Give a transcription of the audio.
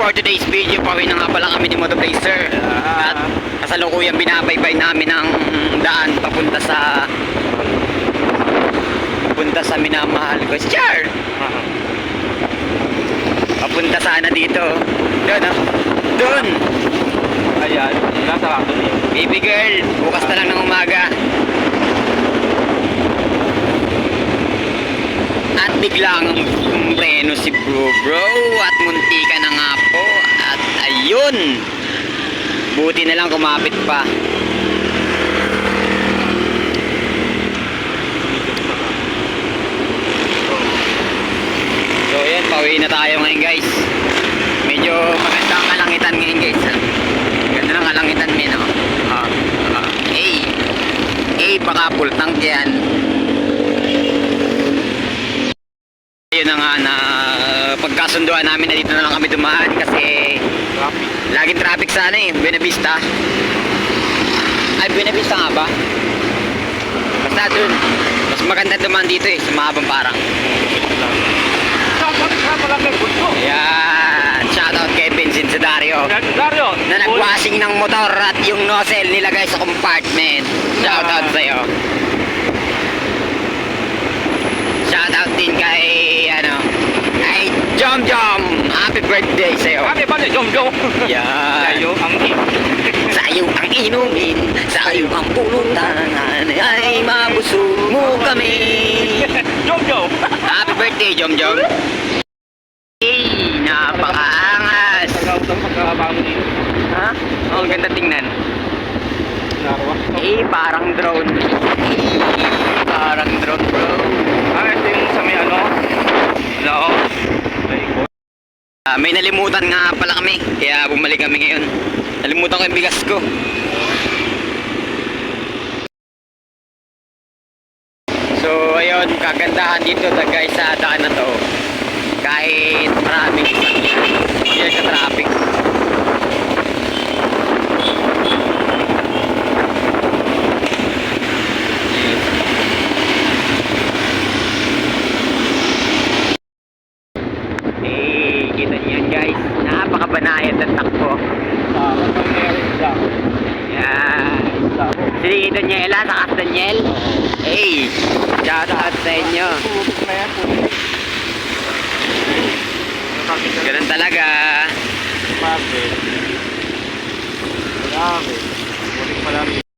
for today's video, pauwi na nga pala kami ni Motovlazer. At kasalukuyang binabaybay namin ang daan papunta sa minamahal ko. Char! Papunta sana dito. Doon, oh. Doon! Ayan, nasa ato niya. Baby girl, bukas na lang ng umaga. At biglang umbreno si bro at muntika na nga po. At ayun, buti na lang kumapit pa. So ayan, pauwi na tayo ngayon guys. Medyo maganda ang kalangitan ngayon guys. Ganda ng kalangitan men, no? Baka full tank yan. Ayun na nga na pagkasunduan namin na dito na lang kami dumaan kasi Traffic. laging traffic sana eh, Buena Vista. Ay, Buena Vista nga ba? Basta dun, mas maganda dumaan dito eh, sa mahabang parang. Ayan, shoutout kay Vincent Sedario na nagwashing ng motor at yung nozzle nilagay sa compartment. Shoutout sa'yo. Shoutout din kay kay Jom Jom. Happy birthday sa'yo. Happy birthday, Jom Jom. Yan. Sa'yo ang inumin, sa'yo ang pulutan, ay mabusog mo kami. Jom Jom. Happy birthday, Jom Jom. Napakaangas. Pagkakabang mo dito. Ha? Oh, ganda tingnan. Narawa. Parang drone. Parang drone, bro. Ito yung sa may ano? May nalimutan nga pala kami, kaya bumalik kami ngayon. Nalimutan ko yung bigas ko. So ayun, kagandahan dito guys sa daan na to. Kahit maraming clear sa traffic. Kita niyo yan guys, napakabanayad ng takbo. Yan. Si Daniela sa Kas Daniel. Shoutout sa inyo. Ganun talaga. Grabe. Grabe. Muling pala.